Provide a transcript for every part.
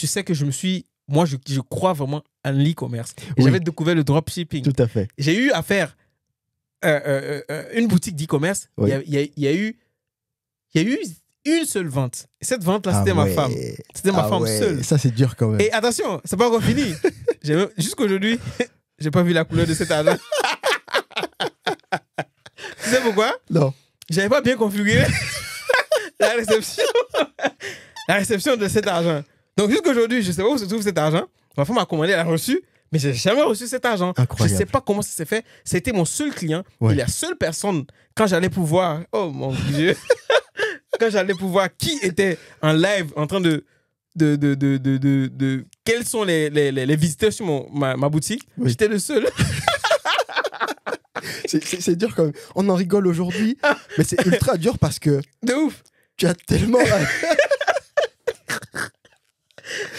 tu sais que moi, je crois vraiment à l'e-commerce. Oui. J'avais découvert le dropshipping. Tout à fait. J'ai eu à faire une boutique d'e-commerce. Oui. Il y a eu une seule vente. Et cette vente-là, c'était ma femme. C'était ma femme seule. Ça, c'est dur quand même. Et attention, c'est pas encore fini. Jusqu'aujourd'hui, j'ai pas vu la couleur de cet argent. Tu sais pourquoi? Non. J'avais pas bien configuré la réception de cet argent. Donc jusqu'aujourd'hui, je sais pas où se trouve cet argent. Ma femme a commandé, elle a reçu, mais j'ai jamais reçu cet argent. Incroyable. Je sais pas comment ça s'est fait. C'était mon seul client. Ouais. Et la seule personne, quand j'allais pouvoir... Oh mon Dieu. Quand j'allais pouvoir, qui était en live en train de quels sont les visiteurs sur ma boutique. Oui. J'étais le seul. C'est dur quand même. On en rigole aujourd'hui, mais c'est ultra dur parce que De ouf. tu as tellement...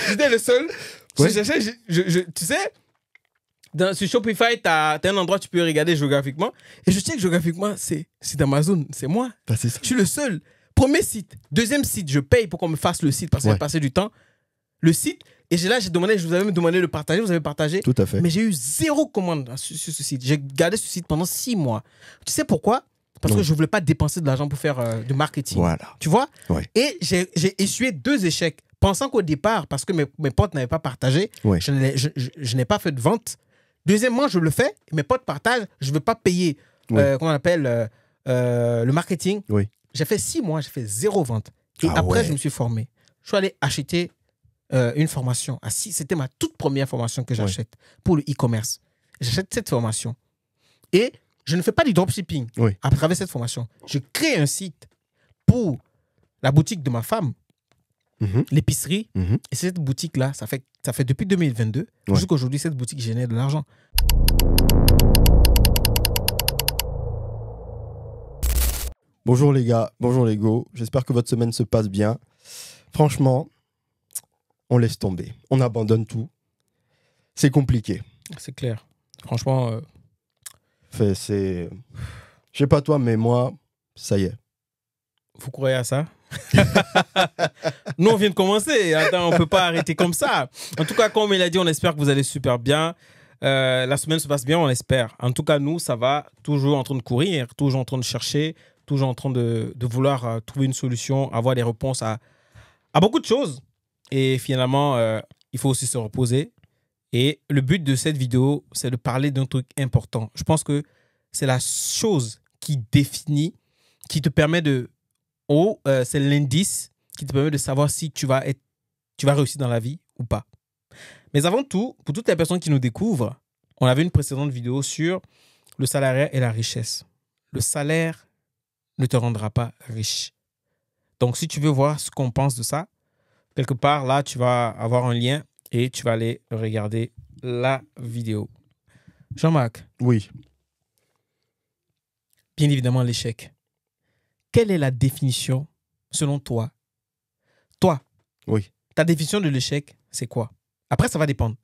J'étais le seul. Ouais. Tu sais, sur Shopify, t'as un endroit où tu peux regarder géographiquement. Et je sais que géographiquement, c'est Amazon, c'est moi. Bah, c'est ça. Je suis le seul. Premier site. Deuxième site, je paye pour qu'on me fasse le site parce que Ouais. j'ai passé du temps. Le site. Et je vous avais demandé de partager, vous avez partagé. Tout à fait. Mais j'ai eu 0 commande sur ce site. J'ai gardé ce site pendant 6 mois. Tu sais pourquoi? Parce Non. que je ne voulais pas dépenser de l'argent pour faire du marketing. Voilà. Tu vois? Ouais. Et j'ai essuyé 2 échecs. Pensant qu'au départ, parce que mes potes n'avaient pas partagé, Ouais. je n'ai pas fait de vente. Deuxièmement, je le fais, mes potes partagent, je ne veux pas payer, Ouais. comment on appelle, le marketing. Oui. J'ai fait 6 mois, j'ai fait 0 vente. Et Ah après, ouais. je me suis formé. Je suis allé acheter une formation. C'était ma toute première formation que j'achète pour le e-commerce. J'achète cette formation. Et je ne fais pas du dropshipping Oui. à travers cette formation. Je crée un site pour la boutique de ma femme, Mhm. l'épicerie. Mhm. Et cette boutique-là, ça fait depuis 2022 Ouais. jusqu'à aujourd'hui, cette boutique génère de l'argent. Bonjour les gars, bonjour les go. J'espère que votre semaine se passe bien. Franchement, on laisse tomber. On abandonne tout. C'est compliqué. C'est clair. Franchement, Je sais pas toi, mais moi, ça y est. vous croyez à ça? Nous, on vient de commencer. Attends, on ne peut pas arrêter comme ça. En tout cas, comme il a dit, on espère que vous allez super bien. La semaine se passe bien, on espère. En tout cas, nous, ça va. Toujours en train de courir, toujours en train de chercher, toujours en train de vouloir trouver une solution, avoir des réponses à beaucoup de choses. Et finalement, il faut aussi se reposer. Et le but de cette vidéo, c'est de parler d'un truc important. Je pense que c'est la chose qui définit, qui te permet de... c'est l'indice qui te permet de savoir si tu vas réussir dans la vie ou pas. Mais avant tout, pour toutes les personnes qui nous découvrent, on avait une précédente vidéo sur le salariat et la richesse. Le salaire ne te rendra pas riche. Donc, si tu veux voir ce qu'on pense de ça, quelque part, là, tu vas avoir un lien et tu vas aller regarder la vidéo. Jean-Marc, Oui. bien évidemment, l'échec. Quelle est la définition, selon toi? Toi, Oui. ta définition de l'échec, c'est quoi? Après, ça va dépendre.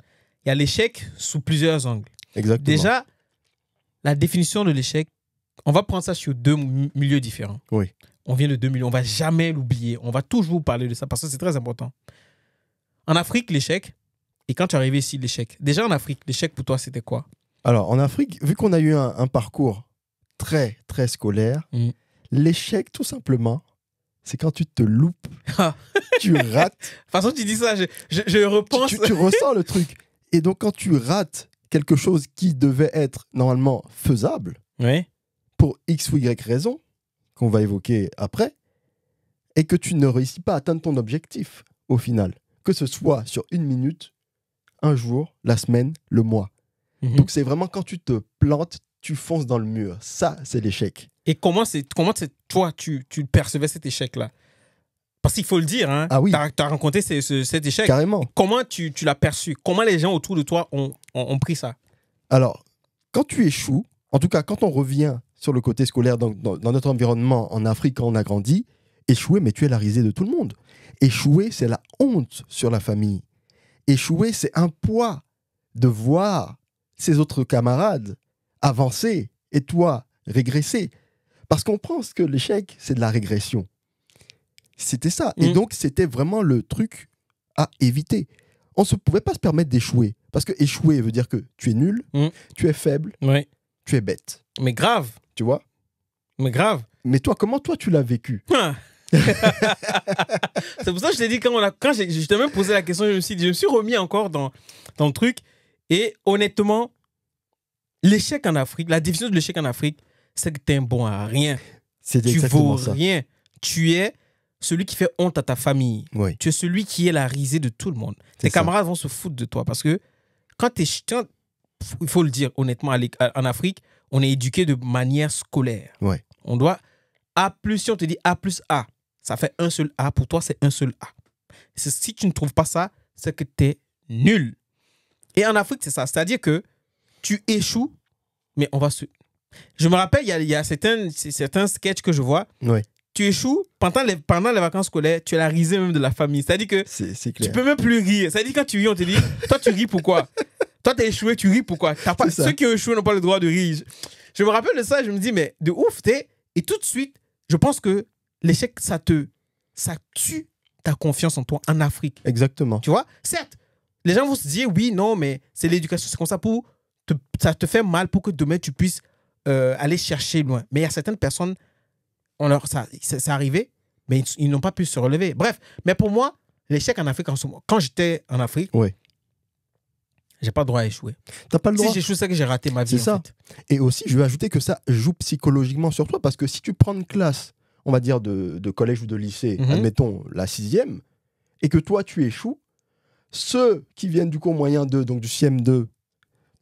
Il y a l'échec sous plusieurs angles. Exactement. Déjà, la définition de l'échec, on va prendre ça sur 2 milieux différents. Oui. On vient de 2 milieux, on ne va jamais l'oublier. On va toujours parler de ça parce que c'est très important. En Afrique, l'échec, et quand tu es arrivé ici, l'échec. Déjà en Afrique, l'échec pour toi, c'était quoi? Alors, en Afrique, vu qu'on a eu un parcours très, très scolaire, Mm. l'échec, tout simplement, c'est quand tu te loupes, Ah. tu rates, De toute façon, tu dis ça, je repense. tu ressens le truc. Et donc, quand tu rates quelque chose qui devait être normalement faisable, Oui. pour X ou Y raison, qu'on va évoquer après, et que tu ne réussis pas à atteindre ton objectif au final, que ce soit sur 1 minute, un jour, la semaine, le mois. Mhm. Donc c'est vraiment quand tu te plantes, tu fonces dans le mur. Ça, c'est l'échec. Et comment toi, tu percevais cet échec-là? Parce qu'il faut le dire, hein, Ah oui. tu as rencontré cet échec. Carrément. Comment tu l'as perçu? Comment les gens autour de toi ont pris ça? Alors, quand tu échoues, en tout cas, quand on revient sur le côté scolaire dans notre environnement en Afrique, quand on a grandi, échouer, mais tu es la risée de tout le monde. Échouer, c'est la honte sur la famille. Échouer, c'est un poids de voir ses autres camarades avancer et toi régresser. Parce qu'on pense que l'échec, c'est de la régression. C'était ça. Et donc, c'était vraiment le truc à éviter. On ne pouvait pas se permettre d'échouer. Parce que échouer veut dire que tu es nul, tu es faible, Oui. tu es bête. Mais grave. Tu vois? Mais grave. Mais toi, comment toi tu l'as vécu? Ah. C'est pour ça que je t'ai dit, quand je t'ai même posé la question, je me suis remis encore dans le truc. Et honnêtement, l'échec en Afrique, la définition de l'échec en Afrique, c'est que tu es bon à rien. C'est Tu exactement vaux ça. rien. Tu es celui qui fait honte à ta famille. Oui. Tu es celui qui est la risée de tout le monde. C'est Tes ça. camarades vont se foutre de toi parce que quand il faut le dire honnêtement, en Afrique, on est éduqué de manière scolaire. Ouais. On doit A+, si on te dit A plus A, ça fait un seul A. Pour toi, c'est un seul A. Si tu ne trouves pas ça, c'est que tu es nul. Et en Afrique, c'est ça. C'est-à-dire que tu échoues, mais on va se... Je me rappelle, il y a certains sketchs que je vois. Ouais. Tu échoues, pendant les vacances scolaires, tu es la risée même de la famille. C'est-à-dire que C'est clair. tu peux même plus rire. C'est-à-dire quand tu ris, on te dit, toi tu ris pourquoi? Toi t'as échoué, tu ris pourquoi? Ceux qui ont échoué n'ont pas le droit de rire. Je me rappelle de ça, je me dis, mais de ouf, et tout de suite, je pense que l'échec, ça tue ta confiance en toi en Afrique. Exactement. Tu vois? Certes, les gens vont se dire, oui, non, mais c'est l'éducation, c'est comme ça ça te fait mal pour que demain tu puisses aller chercher loin. Mais il y a certaines personnes, c'est arrivé, mais ils n'ont pas pu se relever. Bref, mais pour moi, l'échec en Afrique, quand j'étais en Afrique, Ouais. j'ai pas le droit à échouer. T'as pas le droit. Si j'échoue, c'est que j'ai raté ma vie. C'est ça. En fait. Et aussi, je vais ajouter que ça joue psychologiquement sur toi parce que si tu prends une classe, on va dire de collège ou de lycée, admettons la 6e, et que toi tu échoues, ceux qui viennent du cours moyen 2, donc du CM2,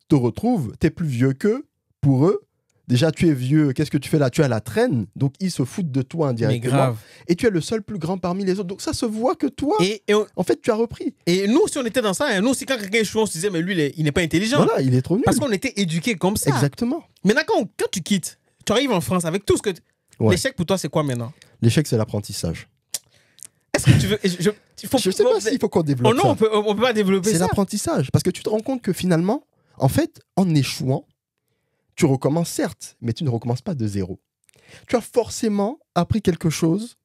te retrouvent, t'es plus vieux qu'eux, pour eux. Déjà, tu es vieux, qu'est-ce que tu fais là? Tu es à la traîne, donc ils se foutent de toi indirectement. Mais grave. Et tu es le seul plus grand parmi les autres. Donc ça se voit que toi, en fait, tu as repris. Et nous, si on était dans ça, nous aussi, quand quelqu'un échoue, on se disait, mais lui, il n'est pas intelligent. Voilà, il est trop nul. Parce qu'on était éduqués comme ça. Exactement. Maintenant, quand tu quittes, tu arrives en France avec tout ce que... L'échec pour toi, c'est quoi maintenant? L'échec, c'est l'apprentissage. Est-ce que tu veux... Je sais pas s'il faut qu'on développe ça. Non, on peut pas développer ça. C'est l'apprentissage. Parce que tu te rends compte que finalement, en fait, en échouant, tu recommences certes, mais tu ne recommences pas de zéro. Tu as forcément appris quelque chose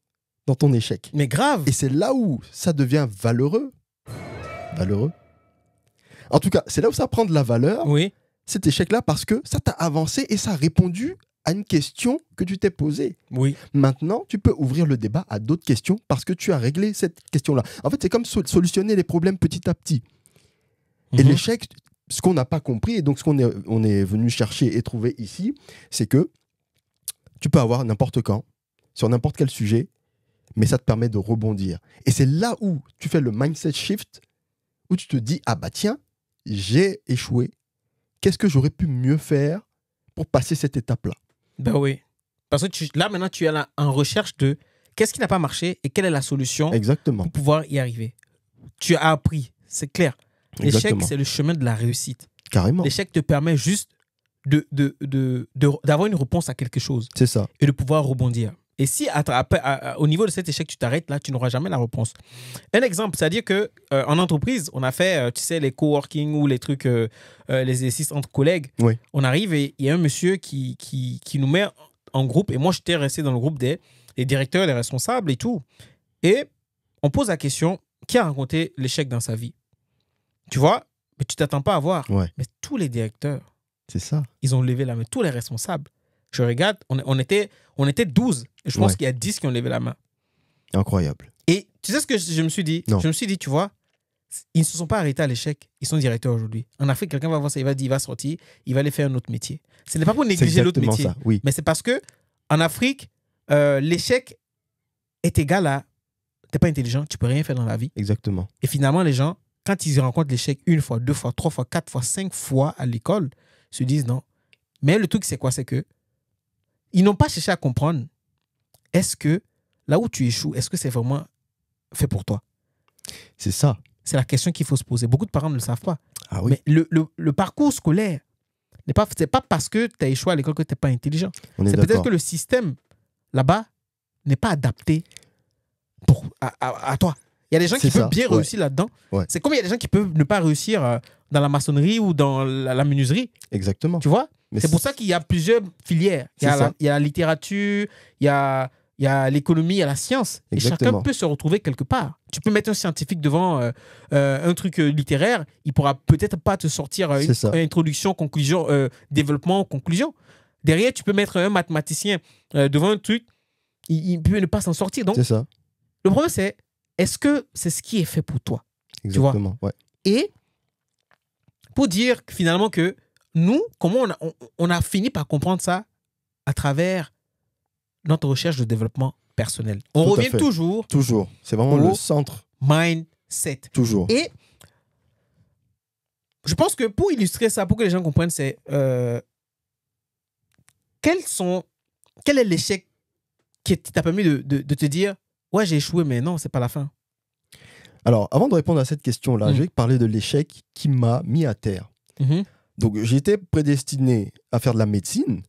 dans ton échec. Mais grave. Et c'est là où ça devient valeureux. Valeureux. En tout cas, c'est là où ça prend de la valeur, cet échec-là, parce que ça t'a avancé et ça a répondu à une question que tu t'es posée. Oui. Maintenant, tu peux ouvrir le débat à d'autres questions parce que tu as réglé cette question-là. En fait, c'est comme solutionner les problèmes petit à petit. Et l'échec, ce qu'on n'a pas compris, et donc ce qu'on est venu chercher et trouver ici, c'est que tu peux avoir n'importe quand, sur n'importe quel sujet, mais ça te permet de rebondir. Et c'est là où tu fais le mindset shift, où tu te dis, ah bah tiens, j'ai échoué. Qu'est-ce que j'aurais pu mieux faire pour passer cette étape-là? Ben oui. Parce que là, maintenant, tu es là en recherche de qu'est-ce qui n'a pas marché et quelle est la solution Exactement. pour pouvoir y arriver. Tu as appris, c'est clair. L'échec, c'est le chemin de la réussite. Carrément. L'échec te permet juste d'avoir une réponse à quelque chose. C'est ça. Et de pouvoir rebondir. Et si au niveau de cet échec, tu t'arrêtes là, tu n'auras jamais la réponse. Un exemple, c'est-à-dire qu'en entreprise, on a fait, tu sais, les coworking ou les trucs, les exercices entre collègues. Oui. On arrive et il y a un monsieur qui nous met en groupe. Et moi, j'étais resté dans le groupe des directeurs, des responsables et tout. Et on pose la question, qui a rencontré l'échec dans sa vie? Tu vois, mais tu t'attends pas à voir. Ouais. Mais tous les directeurs, c'est ça. Ils ont levé la main. Tous les responsables. Je regarde, on était 12. Et je pense qu'il y a 10 qui ont levé la main. Incroyable. Et tu sais ce que je me suis dit? Non. Je me suis dit, tu vois, ils ne se sont pas arrêtés à l'échec. Ils sont directeurs aujourd'hui. En Afrique, quelqu'un va voir ça, il va sortir, il va aller faire un autre métier. Ce n'est pas pour négliger l'autre métier. Ça, oui. Mais c'est parce que en Afrique, l'échec est égal à t'es pas intelligent, tu peux rien faire dans la vie. Exactement. Et finalement, les gens, quand ils rencontrent l'échec une fois, 2 fois, 3 fois, 4 fois, 5 fois à l'école, se disent non. Mais le truc, c'est quoi? C'est que ils n'ont pas cherché à comprendre, est-ce que là où tu échoues, est-ce que c'est vraiment fait pour toi? C'est ça. C'est la question qu'il faut se poser. Beaucoup de parents ne le savent pas. Ah oui. Mais le parcours scolaire, c'est pas parce que tu as échoué à l'école que tu n'es pas intelligent. C'est peut-être que le système, là-bas, n'est pas adapté à toi. Il y a des gens qui peuvent bien réussir là-dedans. Ouais. C'est comme il y a des gens qui peuvent ne pas réussir dans la maçonnerie ou dans la menuiserie. Exactement. Tu vois? Mais c'est pour ça qu'il y a plusieurs filières. Il y a la littérature, il y a il y a l'économie, il y a la science. Et chacun Exactement. peut se retrouver quelque part. Tu peux mettre un scientifique devant un truc littéraire, il pourra peut-être pas te sortir C'est ça. une introduction, conclusion, développement, conclusion. Derrière, tu peux mettre un mathématicien devant un truc, il peut ne pas s'en sortir. Donc, C'est ça. le problème, c'est est-ce que c'est ce qui est fait pour toi? Exactement. Ouais. Et pour dire finalement que nous, comment on a fini par comprendre ça à travers notre recherche de développement personnel. On Tout à revient fait. toujours Toujours. C'est vraiment Au- le centre. mindset. Toujours. Et je pense que pour illustrer ça, pour que les gens comprennent, c'est quel est l'échec qui t'a permis de te dire ouais, j'ai échoué, mais non, c'est pas la fin. Alors, avant de répondre à cette question-là, je vais parler de l'échec qui m'a mis à terre. Mhm. Donc, j'étais prédestiné à faire de la médecine.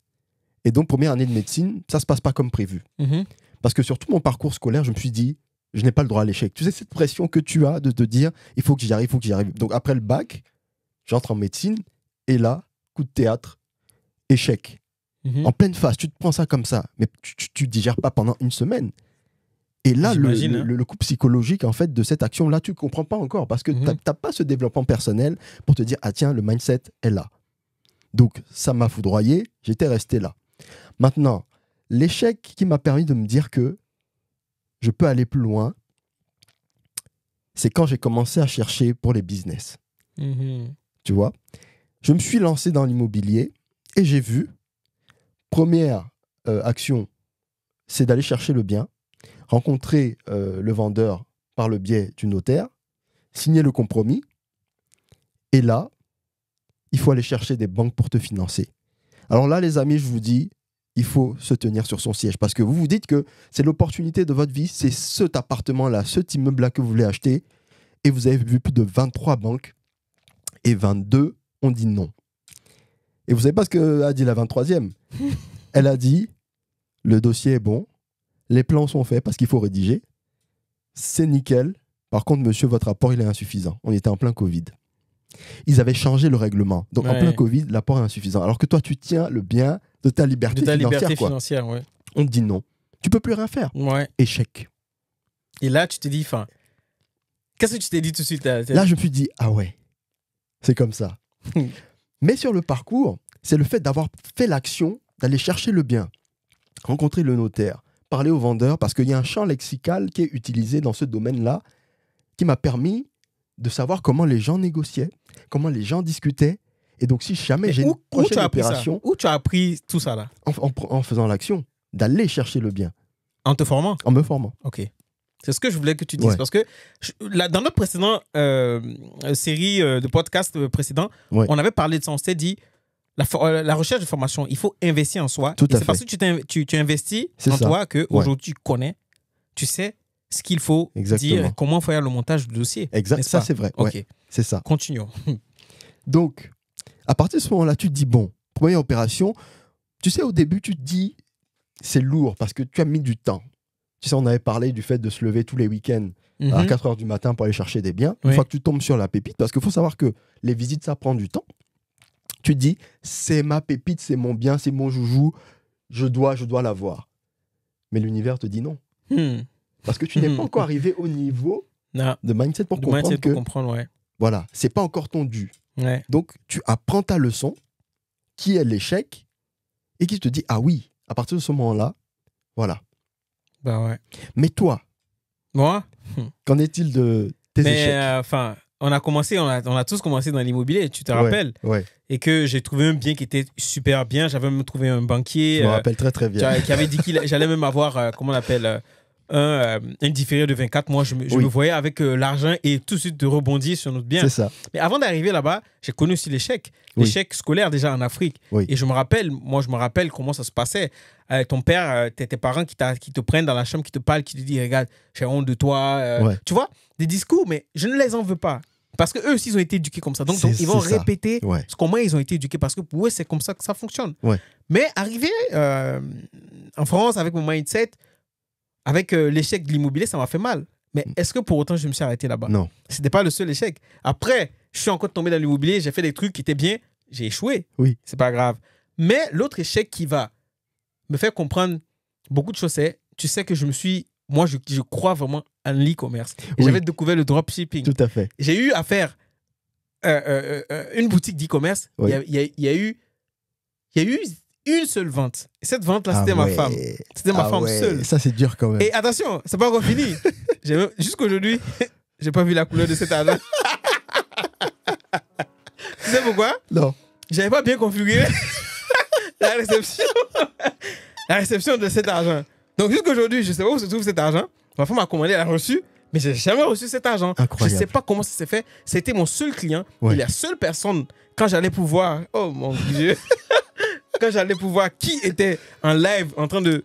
Et donc, première année de médecine, ça se passe pas comme prévu. Mhm. Parce que sur tout mon parcours scolaire, je me suis dit, je n'ai pas le droit à l'échec. Tu sais, cette pression que tu as de te dire, il faut que j'y arrive, il faut que j'y arrive. Donc, après le bac, j'entre en médecine. Et là, coup de théâtre, échec. Mhm. En pleine face, tu te prends ça comme ça. Mais tu digères pas pendant une semaine. Et là, J'imagine, hein. le coup psychologique en fait, de cette action-là, tu ne comprends pas encore. Parce que tu n'as pas ce développement personnel pour te dire, ah tiens, le mindset est là. Donc, ça m'a foudroyé, j'étais resté là. Maintenant, l'échec qui m'a permis de me dire que je peux aller plus loin, c'est quand j'ai commencé à chercher pour les business. Mhm. Tu vois, je me suis lancé dans l'immobilier et j'ai vu, première action, c'est d'aller chercher le bien, rencontrer le vendeur par le biais du notaire, signer le compromis, et là, il faut aller chercher des banques pour te financer. Alors là, les amis, je vous dis, il faut se tenir sur son siège parce que vous vous dites que c'est l'opportunité de votre vie, c'est cet appartement-là, cet immeuble-là que vous voulez acheter, et vous avez vu plus de 23 banques, et 22 ont dit non. Et vous savez pas ce qu'a dit la 23e? Elle a dit, le dossier est bon, les plans sont faits parce qu'il faut rédiger, c'est nickel. Par contre, monsieur, votre rapport, il est insuffisant. On était en plein Covid. Ils avaient changé le règlement. Donc, en Ouais. plein Covid, l'apport est insuffisant. Alors que toi, tu tiens le bien de ta liberté De ta financière. liberté Quoi. financière, ouais. On te dit non. Tu peux plus rien faire. Ouais. Échec. Et là, tu te dis, enfin, qu'est-ce que tu t'es dit tout de suite? Là, je me suis dit, ah ouais, c'est comme ça. Mais sur le parcours, c'est le fait d'avoir fait l'action, d'aller chercher le bien, rencontrer le notaire, parler au vendeur, parce qu'il y a un champ lexical qui est utilisé dans ce domaine-là, qui m'a permis de savoir comment les gens négociaient, comment les gens discutaient. Et donc, si jamais j'ai une où tu prochaine as appris ça? opération, Où tu as appris tout ça, là? en faisant l'action, d'aller chercher le bien, En te formant? en me formant. Ok. C'est ce que je voulais que tu dises. Ouais. Parce que là, dans notre précédente série de podcasts précédents, Ouais. on avait parlé de ça. On s'était dit, la recherche de formation, il faut investir en soi. Tout Et à c'est parce fait. que tu investis C'est en ça. toi qu'aujourd'hui, tu connais, tu sais ce qu'il faut Exactement. dire, comment faire le montage du dossier. Exact. n'est-ce Ça, pas? c'est vrai. Ok, Ouais, c'est ça. continuons. Donc, à partir de ce moment-là, tu te dis, bon, première opération, tu sais, au début, tu te dis, c'est lourd parce que tu as mis du temps. Tu sais, on avait parlé du fait de se lever tous les week-ends à 4 h du matin pour aller chercher des biens. Une Oui. fois que tu tombes sur la pépite, parce qu'il faut savoir que les visites, ça prend du temps. Tu te dis, c'est ma pépite, c'est mon bien, c'est mon joujou, je dois l'avoir. Mais l'univers te dit non. Hmm. Parce que tu n'es pas encore arrivé au niveau Non, de mindset pour de comprendre mindset que, pour comprendre, ouais. voilà, c'est pas encore ton dû. Ouais. Donc, tu apprends ta leçon, qui est l'échec, et qui te dit, ah oui, à partir de ce moment-là, voilà. Bah ouais. Mais toi, Moi, qu'en est-il de tes mais échecs? enfin, on a tous commencé dans l'immobilier, tu te rappelles? Ouais, Et que j'ai trouvé un bien qui était super bien. J'avais même trouvé un banquier je me rappelle très très bien. qui avait dit j'allait même avoir, comment on appelle, un différé de 24 mois. Je Oui. me voyais avec l'argent et tout de suite de rebondir sur notre bien. C'est ça. Mais avant d'arriver là-bas, j'ai connu aussi l'échec. Oui. L'échec scolaire déjà en Afrique. Oui. Et je me rappelle comment ça se passait. Ton père, tes parents qui te prennent dans la chambre, qui te parlent, qui te disent, regarde, j'ai honte de toi. Ouais. Tu vois, des discours, mais je ne les en veux pas. Parce qu'eux aussi, ils ont été éduqués comme ça. Donc ils vont C'est ça. répéter Ouais. comment ils ont été éduqués. Parce que pour eux, c'est comme ça que ça fonctionne. Ouais. Mais arrivé en France avec mon mindset, avec l'échec de l'immobilier, ça m'a fait mal. Mais est-ce que pour autant, je me suis arrêté là-bas? Non. C'était pas le seul échec. Après, je suis encore tombé dans l'immobilier, j'ai fait des trucs qui étaient bien, j'ai échoué. Oui. C'est pas grave. Mais l'autre échec qui va me faire comprendre beaucoup de choses, c'est tu sais que moi, je crois vraiment en l'e-commerce. Et Oui. j'avais découvert le dropshipping. Tout à fait. J'ai eu à faire une boutique d'e-commerce. Oui. Il y a eu une seule vente. Et cette vente-là, c'était ma femme. C'était ma femme seule. Ça, c'est dur quand même. Et attention, c'est pas encore fini. Jusqu'aujourd'hui, j'ai pas vu la couleur de cet argent. Tu sais pourquoi? Non. J'avais pas bien configuré la réception de cet argent. Donc jusqu'aujourd'hui, je sais pas où se trouve cet argent. Ma femme a commandé, elle a reçu, mais j'ai jamais reçu cet argent. Incroyable. Je sais pas comment ça s'est fait. C'était mon seul client. Ouais. Et la seule personne, quand j'allais pouvoir, oh mon Dieu, quand j'allais pouvoir, qui était en live en train de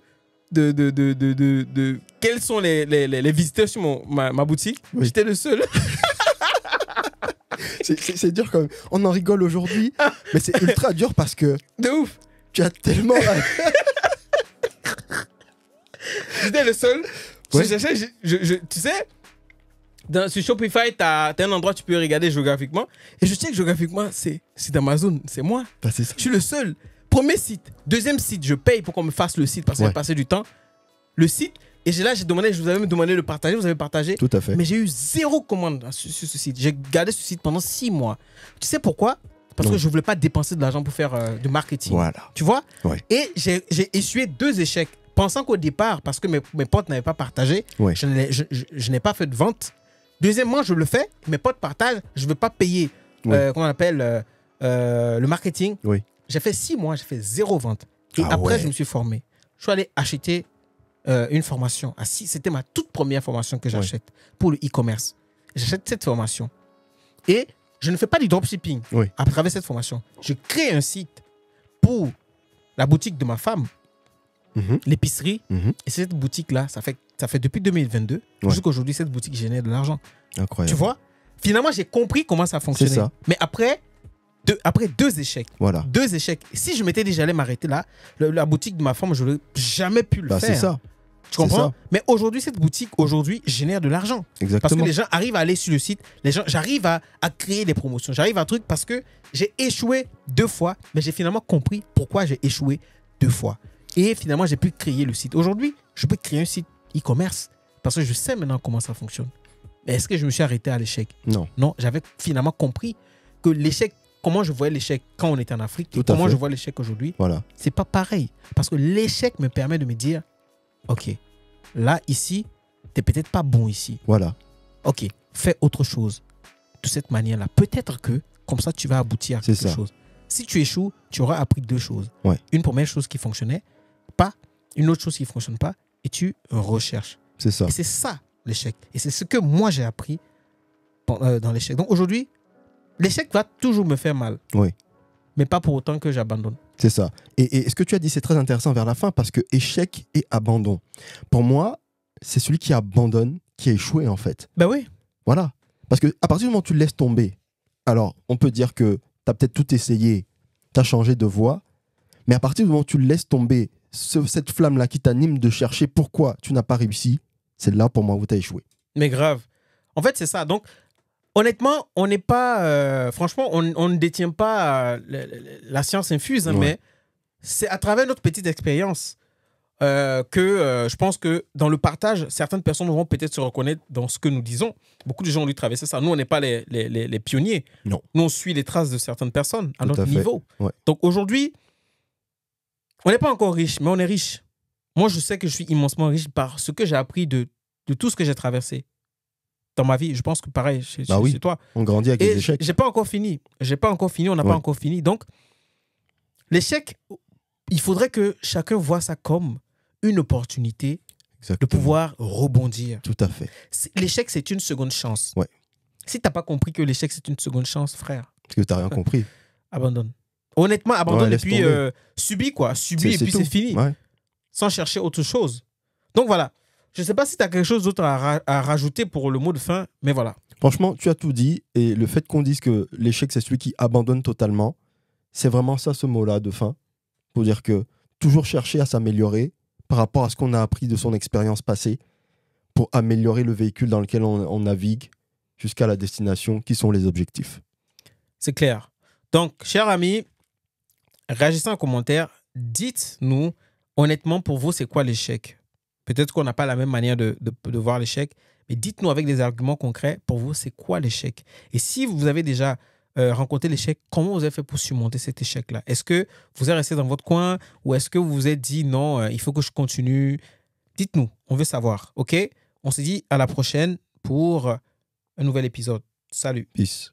quels sont les visiteurs sur ma boutique. Oui. J'étais le seul. C'est dur quand même. On en rigole aujourd'hui, mais c'est ultra dur parce que De ouf. tu as tellement... J'étais le seul. Ouais. Tu sais, sur Shopify, t'as un endroit où tu peux regarder géographiquement. Et je sais que géographiquement, c'est Amazon, c'est moi. Bah, c'est ça. Je suis le seul. Premier site. Deuxième site, je paye pour qu'on me fasse le site parce que Ouais. j'ai passé du temps. Le site. Et j'ai demandé, je vous avais demandé de le partager, vous avez partagé. Tout à fait. Mais j'ai eu 0 commande sur ce site. J'ai gardé ce site pendant 6 mois. Tu sais pourquoi? Parce Non. que je ne voulais pas dépenser de l'argent pour faire du marketing. Voilà. Tu vois? Ouais. Et j'ai essuyé 2 échecs. Pensant qu'au départ, parce que mes potes n'avaient pas partagé, Ouais. je n'ai pas fait de vente. Deuxièmement, je le fais, mes potes partagent, je ne veux pas payer, Ouais. comment on appelle, le marketing. Oui. J'ai fait 6 mois, j'ai fait 0 vente. Et Ah après, ouais. je me suis formé. Je suis allé acheter une formation. C'était ma toute première formation que j'achète pour le e-commerce. J'achète cette formation. Et je ne fais pas du dropshipping Oui. à travers cette formation. Je crée un site pour la boutique de ma femme, Mhm. l'épicerie. Mhm. Et cette boutique-là, ça fait depuis 2022 Ouais. jusqu'à aujourd'hui, cette boutique génère de l'argent. Incroyable. Tu vois? Finalement, j'ai compris comment ça fonctionnait. C'est ça. Mais après 2 échecs. Voilà. 2 échecs. Si je m'étais dit j'allais m'arrêter là, la boutique de ma femme, je n'aurais jamais pu le Bah, faire. c'est ça. Tu comprends? ça. Mais aujourd'hui, cette boutique, génère de l'argent. Parce que Exactement. les gens arrivent à aller sur le site, j'arrive à créer des promotions, j'arrive à un truc parce que j'ai échoué 2 fois, mais j'ai finalement compris pourquoi j'ai échoué 2 fois. Et finalement, j'ai pu créer le site. Aujourd'hui, je peux créer un site e-commerce parce que je sais maintenant comment ça fonctionne. Mais est-ce que je me suis arrêté à l'échec? Non. Non, j'avais finalement compris que l'échec, comment je voyais l'échec quand on était en Afrique et Tout à comment fait. je vois l'échec aujourd'hui, Voilà. c'est pas pareil. Parce que l'échec me permet de me dire, ok, là, ici, t'es peut-être pas bon ici. Voilà. Ok, fais autre chose de cette manière-là. Peut-être que, comme ça, tu vas aboutir à C'est quelque ça. chose. Si tu échoues, tu auras appris 2 choses. Ouais. Une première chose qui fonctionnait pas, une autre chose qui ne fonctionne pas, et tu recherches. C'est ça. Et c'est ça, l'échec. Et c'est ce que moi, j'ai appris dans l'échec. Donc aujourd'hui, l'échec va toujours me faire mal. Oui. Mais pas pour autant que j'abandonne. C'est ça. Et ce que tu as dit, c'est très intéressant vers la fin parce que échec et abandon. Pour moi, c'est celui qui abandonne qui a échoué en fait. Ben oui. Voilà. Parce que à partir du moment où tu laisses tomber, alors on peut dire que tu as peut-être tout essayé, tu as changé de voie, mais à partir du moment où tu laisses tomber cette flamme-là qui t'anime de chercher pourquoi tu n'as pas réussi, c'est là pour moi où tu as échoué. Mais grave. En fait, c'est ça. Donc, honnêtement, on n'est pas... franchement, on ne détient pas la science infuse, hein, Ouais. mais c'est à travers notre petite expérience que je pense que dans le partage, certaines personnes vont peut-être se reconnaître dans ce que nous disons. Beaucoup de gens ont dû traverser ça. Nous, on n'est pas les pionniers. Non. Nous, on suit les traces de certaines personnes à Tout notre à fait. niveau. Ouais. Donc aujourd'hui, on n'est pas encore riche, mais on est riche. Moi, je sais que je suis immensement riche par ce que j'ai appris de tout ce que j'ai traversé dans ma vie. Je pense que pareil chez oui. toi. On grandit avec Et des échecs. j'ai pas encore fini. On n'a Ouais. pas encore fini. Donc, l'échec, il faudrait que chacun voit ça comme une opportunité de Exactement. pouvoir rebondir. Tout à fait. L'échec, c'est une seconde chance. Ouais. Si tu n'as pas compris que l'échec, c'est une seconde chance, frère, Parce que tu n'as rien compris. abandonne. Honnêtement, abandonne Ouais, et laisse puis tomber. subis, quoi. Subis et puis tout. c'est fini. Ouais. Sans chercher autre chose. Donc voilà. Je ne sais pas si tu as quelque chose d'autre à rajouter pour le mot de fin, mais voilà. Franchement, tu as tout dit. Et le fait qu'on dise que l'échec, c'est celui qui abandonne totalement, c'est vraiment ça, ce mot-là de fin. Pour dire que toujours chercher à s'améliorer par rapport à ce qu'on a appris de son expérience passée pour améliorer le véhicule dans lequel on navigue jusqu'à la destination, qui sont les objectifs. C'est clair. Donc, chers amis, réagissez en commentaire. Dites-nous, honnêtement, pour vous, c'est quoi l'échec? Peut-être qu'on n'a pas la même manière de voir l'échec, mais dites-nous avec des arguments concrets, pour vous, c'est quoi l'échec? Et si vous avez déjà rencontré l'échec, comment vous avez fait pour surmonter cet échec-là? Est-ce que vous êtes resté dans votre coin ou est-ce que vous vous êtes dit non, il faut que je continue? Dites-nous, on veut savoir, OK? On se dit à la prochaine pour un nouvel épisode. Salut. Peace.